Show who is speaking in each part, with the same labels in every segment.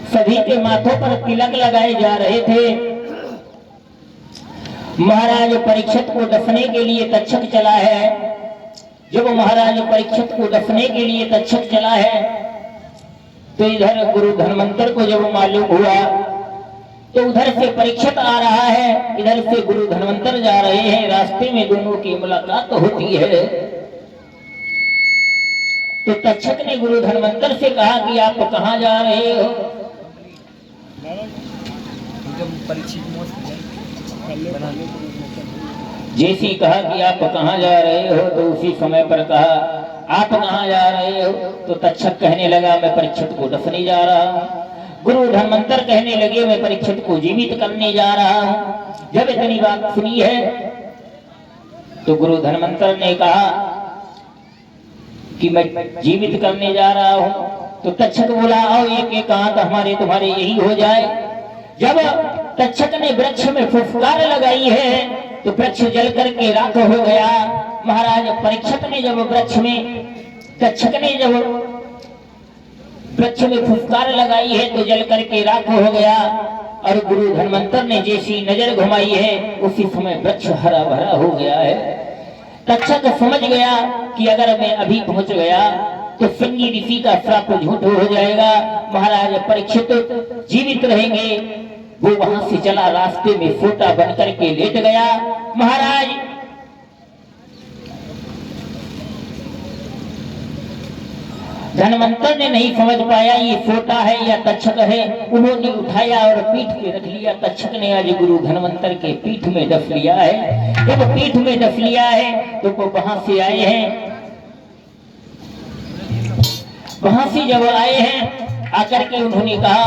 Speaker 1: सभी के माथों पर तिलक लगाए जा रहे थे। महाराज परीक्षित को दफने के लिए तक्षक चला है। जब महाराज परीक्षित को दफने के लिए तक्षक चला है तो इधर गुरु धन्वंतर को जब मालूम हुआ तो उधर से परीक्षित आ रहा है, इधर से गुरु धन्वंतर जा रहे हैं। रास्ते में दोनों की मुलाकात होती है तो तक्षक ने गुरु धन्वंतर से कहा कि आप कहाँ जा रहे हो? जैसी कहा कि आप कहाँ जा रहे हो तो उसी समय पर कहा आप कहाँ जा रहे हो? तो तक्षक कहने लगा मैं परीक्षित को दफने जा रहा हूँ। गुरु धन्वंतर कहने लगे मैं परीक्षित को जीवित करने जा रहा हूँ। जब इतनी बात सुनी है तो गुरु धन्वंतर ने कहा कि मैं जीवित करने जा रहा हूँ। तो तक्षक बोला आओ एक एक हाथ हमारे तुम्हारे यही हो जाए। जब तक्षक ने वृक्ष में फुफकार लगाई है तो वृक्ष जल करके राख हो गया। महाराज परीक्षित ने जब वृक्ष में तक्षक ने जब वृक्ष में फुफकार लगाई है तो जल करके राख हो गया। और गुरु धन्वंतर ने जैसी नजर घुमाई है उसी समय वृक्ष हरा भरा हो गया है। तक्षक समझ गया कि अगर मैं अभी पहुंच गया तो सिंगी ऋषि का श्राप झूठ हो जाएगा, महाराज परीक्षित जीवित रहेंगे। वो वहां से चला, रास्ते में फोटा बनकर के लेट गया। महाराज धन्वंतर ने नहीं समझ पाया ये फोटा है या तक्षक है। उन्होंने उठाया और पीठ पे रख लिया। तक्षक ने आज गुरु धन्वंतर के पीठ में दफ लिया है। जब पीठ में दफ लिया है तो वो वहां से आए हैं। वहां से जब आए हैं आकर के उन्होंने कहा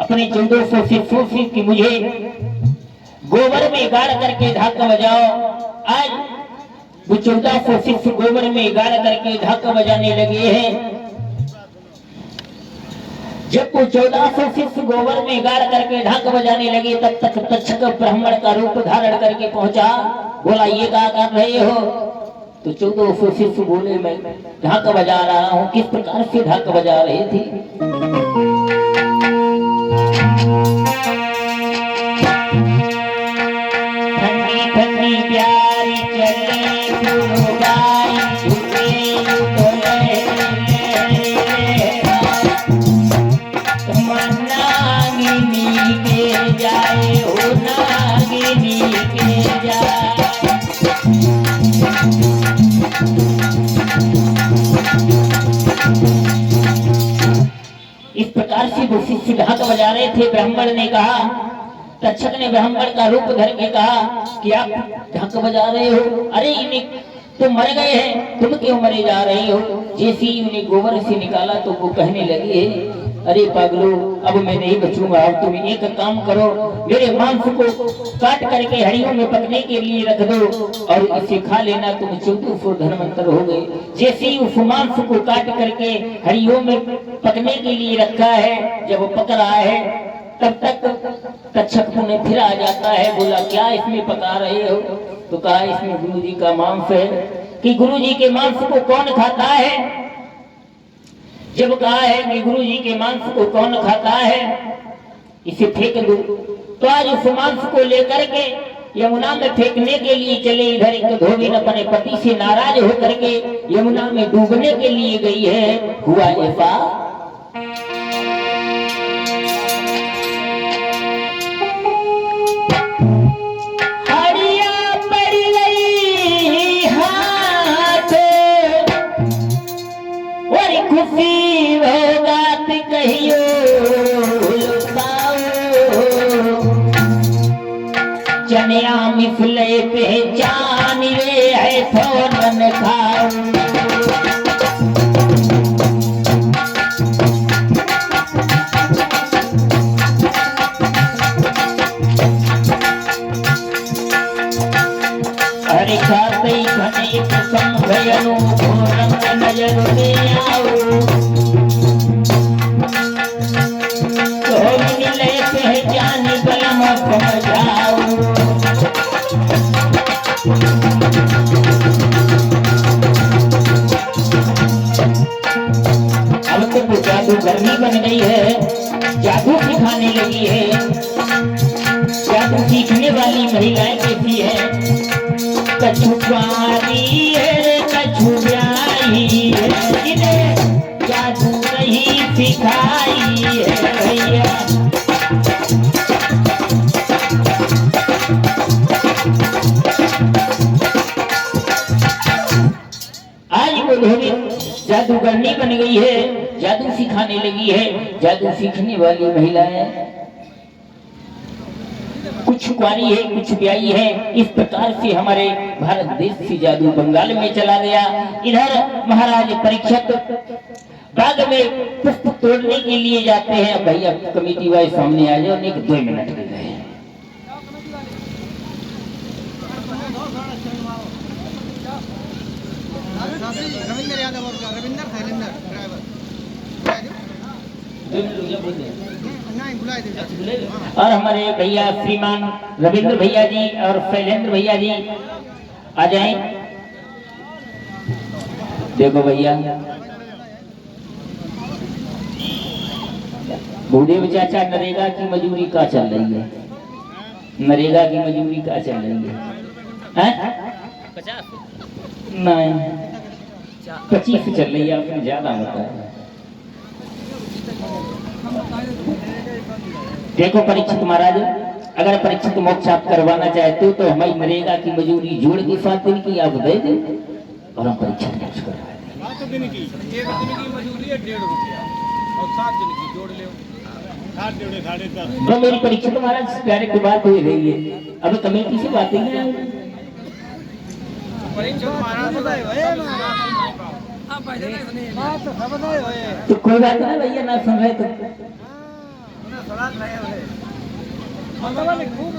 Speaker 1: अपने 1400 शिष्यों से कि मुझे गोबर में गाड़ करके ढाका बजाओ। आज वो 1400 शिष्य गोबर में गाड़ करके ढाका बजाने लगे हैं। जब वो 1400 शिष्य गोबर में गाड़ करके ढाका बजाने लगे तब तक तक्षक ब्राह्मण का रूप धारण करके पहुंचा। बोला ये क्या कर रहे हो? तो 1400 शिष्य बोले मैं ढाका बजा रहा हूँ। किस प्रकार से ढाका बजा रहे थे? प्यारी चले नागिनी के जाए हो नागिनी के जाए। इस प्रकार से वो शिष्य ढाक बजा रहे थे। ब्राह्मण ने कहा, तक्षक ने ब्राह्मण का रूप धर के कहा कि आप ढाक बजा रहे हो, अरे इन्हें तो मर गए हैं, तुम क्यों मरे जा रहे हो? जैसे ही उन्हें गोबर से निकाला तो वो कहने लगे अरे पागलो अब मैं नहीं बचूंगा। अब तुम एक काम करो, मेरे मांस को काट करके हड़ियों में पकने के लिए रख दो और इसे खा लेना, तुम 1400 धन्वंतर हो गए। जैसे ही उस मांस को काट करके हड़ियों में पकने के लिए रखा है, जब वो पक रहा है तब तक तक्षक पुण्य फिर आ जाता है। बोला क्या इसमें पका रहे हो? तो कहा इसमें गुरु जी का मांस है। कि गुरु जी के मांस को कौन खाता है? जब कहा है कि गुरु जी के मांस को कौन खाता है, इसे फेंक दो। तो आज उस मांस को लेकर के यमुना में फेंकने के लिए चले। इधर एक धोबी अपने पति से नाराज होकर के यमुना में डूबने के लिए गई है। हुआ ऐसा खुशी होगा कहियो चनिया मिसले पहचान रे है थोरन खाओ। अरे खाते घने कसम भयनु रंग नजर में आओ। तो मिले पहचान बलम समझाओ। अब जादूगरनी बन गई है, जादू सिखाने लगी है। जादू सीखने वाली महिलाएं कैसी है? कछुआरी है कछुआई है, इन्हें जादू नहीं सिखाई है भैया। आज वो धोबी जादूगरनी बन गई है, जादू सिखाने लगी है। जादू सीखने वाली महिलाएं कुछ कुंवारी है कुछ ब्याई है। इस प्रकार से हमारे भारत देश से जादू बंगाल में चला गया। इधर महाराज परीक्षित बाग में पुष्प तोड़ने के लिए जाते हैं। भैया कमेटी वाले सामने आ जाओ, नहीं 2 मिनट लग गए।
Speaker 2: रविंद्र यादव और रविंद्र थैलेंद्र ड्राइवर
Speaker 1: और हमारे भैया श्रीमान रविंद्र भैया जी और शैलेंद्र भैया जी आ जाएं। देखो भैया भूदेव चाचा, नरेगा की मजदूरी का चल रही है? नरेगा की मजदूरी का चल रही है? 50 नहीं 25 चल रही है, आपने ज्यादा बताया। देखो परीक्षित महाराज, अगर परीक्षित मोक्ष आप करवाना चाहते हो तो हमारी नरेगा की मजदूरी जोड़ के 7 दिन की आप दे दे और हम परीक्षित मोक्ष करवा दें।
Speaker 2: 7 दिन की, 1 दिन की मजदूरी है 1.5 रुपया और 7 दिन की जोड़ ले 7 जोड़े 10.5।
Speaker 1: तो मेरी परीक्षित महाराज डायरेक्ट बात हो रही है, अब कमेटी से बातें नहीं आएगी।
Speaker 2: परीक्षित महाराज
Speaker 1: तो कोई बात नहीं भैया, ना सुन रहे तो
Speaker 2: खूब